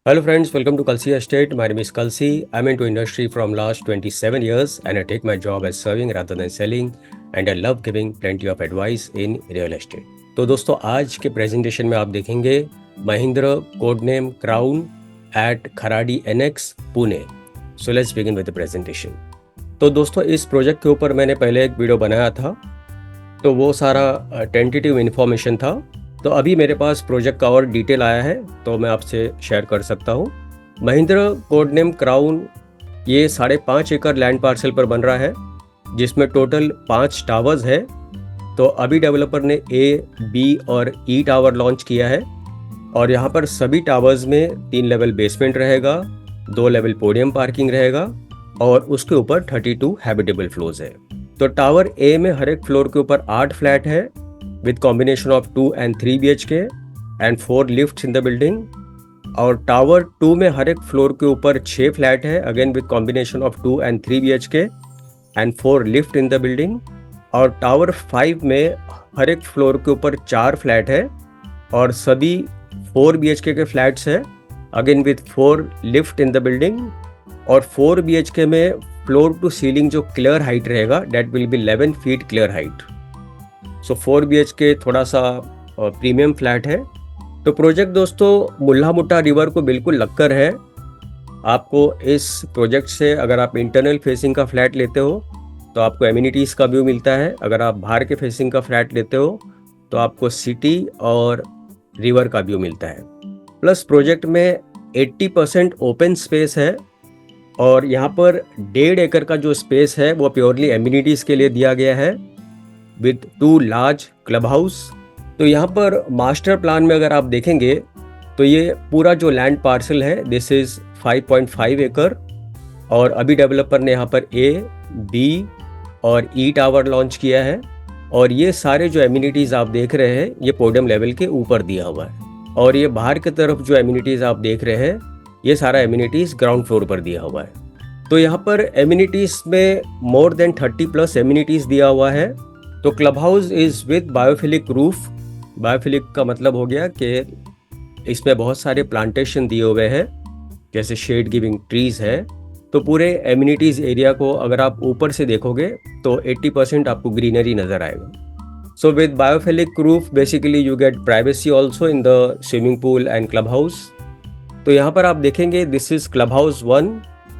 Hello friends, welcome to Kalsi Estate. My name is Kalsi. I'm into industry from last 27 years and I take my job as serving rather than selling and I love giving plenty of advice in real estate. तो दोस्तों आज के presentation में आप देखेंगे Mahindra code name crown at Kharadi annex Pune. So let's begin with the presentation. तो दोस्तों इस प्रोजेक्ट के ऊपर मैंने पहले एक वीडियो बनाया था, तो वो सारा टेंटेटिव इन्फॉर्मेशन था. तो अभी मेरे पास प्रोजेक्ट का और डिटेल आया है तो मैं आपसे शेयर कर सकता हूँ. महिंद्रा कोड नेम क्राउन ये 5.5 एकड़ लैंड पार्सल पर बन रहा है जिसमें टोटल 5 टावर्स है. तो अभी डेवलपर ने ए, बी और ई टावर लॉन्च किया है और यहाँ पर सभी टावर्स में 3 लेवल बेसमेंट रहेगा, 2 लेवल पोडियम पार्किंग रहेगा और उसके ऊपर 32 हैबिटेबल फ्लोर्स है. तो टावर ए में हर एक फ्लोर के ऊपर 8 फ्लैट है with combination of 2 and 3 BHK and 4 lifts in the building. और टावर 2 में हर एक फ्लोर के ऊपर 6 फ्लैट है again with combination of 2 and 3 BHK and 4 lift in the building. और टावर 5 में हर एक फ्लोर के ऊपर 4 फ्लैट है और सभी 4 BHK के फ्लैट्स है again with 4 lift in the building. और 4 BHK में फ्लोर टू सीलिंग जो क्लियर हाइट रहेगा that will be 11 feet clear height. So 4 BHK थोड़ा सा प्रीमियम फ्लैट है. तो प्रोजेक्ट दोस्तों मुल्ला मुट्टा रिवर को बिल्कुल लगकर है. आपको इस प्रोजेक्ट से अगर आप इंटरनल फेसिंग का फ्लैट लेते हो तो आपको एमिनिटीज़ का व्यू मिलता है. अगर आप बाहर के फेसिंग का फ्लैट लेते हो तो आपको सिटी और रिवर का व्यू मिलता है. प्लस प्रोजेक्ट में 80% ओपन स्पेस है और यहाँ पर 1.5 एकड़ का जो स्पेस है वो प्योरली एमिनिटीज़ के लिए दिया गया है विद 2 लार्ज क्लब हाउस. तो यहाँ पर मास्टर प्लान में अगर आप देखेंगे तो ये पूरा जो लैंड पार्सल है दिस इज़ 5.5 एकड़ और अभी डेवलपर ने यहाँ पर ए, बी और ई टावर लॉन्च किया है. और ये सारे जो एमिनिटीज़ आप देख रहे हैं ये पोडियम लेवल के ऊपर दिया हुआ है और ये बाहर की तरफ जो एमिनिटीज़ आप देख रहे हैं ये सारा एमिनिटीज़ ग्राउंड फ्लोर पर दिया हुआ है. तो यहाँ पर एमिनिटीज़ में मोर देन 30+ एमिनिटीज़ दिया हुआ है. तो club house is with biophilic roof. Biophilic का मतलब हो गया कि इसमें बहुत सारे प्लांटेशन दिए हुए हैं जैसे शेड गिविंग ट्रीज़ है. तो पूरे एमिनिटीज़ एरिया को अगर आप ऊपर से देखोगे तो 80% आपको ग्रीनरी नज़र आएगा. So with biophilic roof basically you get privacy also in the swimming pool and club house. तो यहाँ पर आप देखेंगे दिस इज़ क्लब हाउस 1.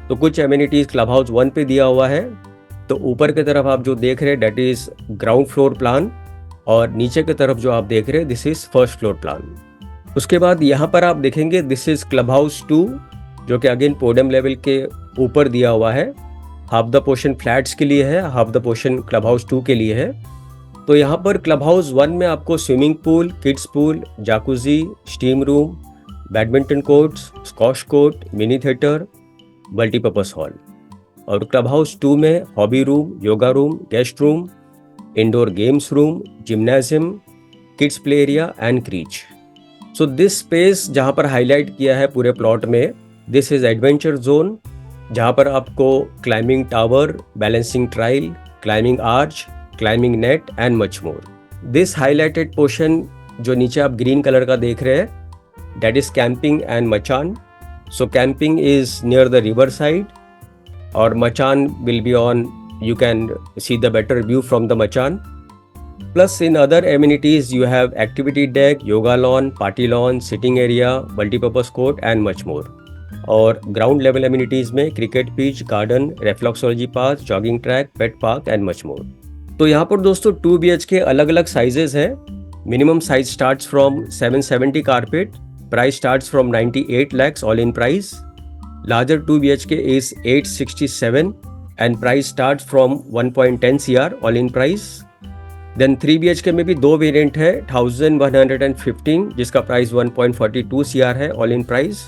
तो कुछ एमिनिटीज़ क्लब हाउस 1 पे दिया हुआ है. तो ऊपर की तरफ आप जो देख रहे हैं that is ground floor plan और नीचे की तरफ जो आप देख रहे हैं this is first floor plan. उसके बाद यहाँ पर आप देखेंगे दिस इज़ क्लब हाउस 2 जो कि अगेन पोडियम लेवल के ऊपर दिया हुआ है. हाफ द पोर्शन फ्लैट्स के लिए है, half the portion club house 2 के लिए है. तो यहाँ पर क्लब हाउस 1 में आपको swimming pool, kids pool, jacuzzi, steam room, badminton courts, squash court, mini theatre, multipurpose hall. और क्लब हाउस 2 में hobby room, yoga room, guest room, indoor games room, gymnasium, kids play area and creche. So this space जहाँ पर highlight किया है पूरे plot में this is adventure zone जहाँ पर आपको climbing tower, balancing ट्राइल, climbing arch, climbing net and much more. This highlighted portion जो नीचे आप ग्रीन कलर का देख रहे हैं that is camping and machan. So camping is near the river side or Machan will be on, you can see the better view from the Machan. Plus in other amenities you have activity deck, yoga lawn, party lawn, sitting area, multipurpose court and much more. और ground level amenities में cricket pitch, garden, reflexology path, jogging track, pet park and much more. तो यहाँ पर दोस्तों 2 BHK अलग अलग sizes है. Minimum size starts from 770 carpet, price starts from 98 lakhs all in price. Larger 2 BHK is 867 and price starts from 1.10 CR all in price. Then 3 BHK में भी 2 variant है 1115 जिसका प्राइस 1.42 CR है all in price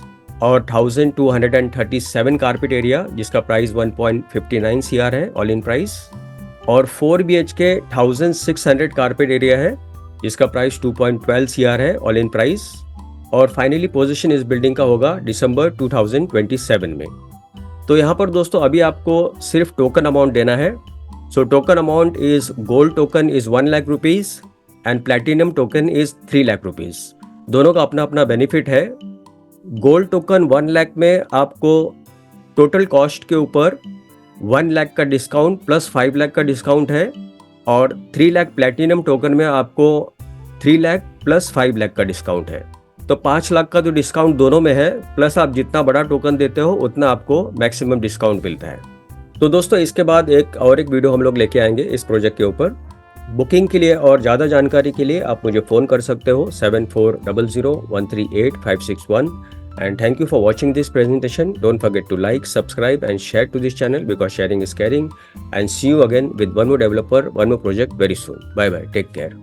और 1237 carpet area जिसका price 1.59 CR है all in price. और 4 BHK 1600 carpet area है जिसका प्राइस 2.12 CR है all in price. और फाइनली पोजीशन इस बिल्डिंग का होगा दिसंबर 2027 में. तो यहाँ पर दोस्तों अभी आपको सिर्फ टोकन अमाउंट देना है. So token amount is gold token is 1 lakh rupees and platinum token is 3 lakh rupees. दोनों का अपना अपना बेनिफिट है. गोल्ड टोकन 1 लाख में आपको टोटल कॉस्ट के ऊपर 1 लाख का डिस्काउंट प्लस 5 लाख का डिस्काउंट है, और 3 लाख प्लैटिनम टोकन में आपको 3 लाख प्लस 5 लाख का डिस्काउंट है। तो 5 लाख का तो डिस्काउंट दोनों में है, प्लस आप जितना बड़ा टोकन देते हो उतना आपको मैक्सिमम डिस्काउंट मिलता है। तो दोस्तों इसके बाद एक वीडियो हम लोग लेके आएंगे इस प्रोजेक्ट के ऊपर। बुकिंग के लिए और ज़्यादा जानकारी के लिए आप मुझे फ़ोन कर सकते हो 7400138561। And thank you for watching this presentation. Don't forget to like, subscribe and share to this channel because sharing is caring. And see you again with one more developer, one more project very soon. Bye bye. Take care.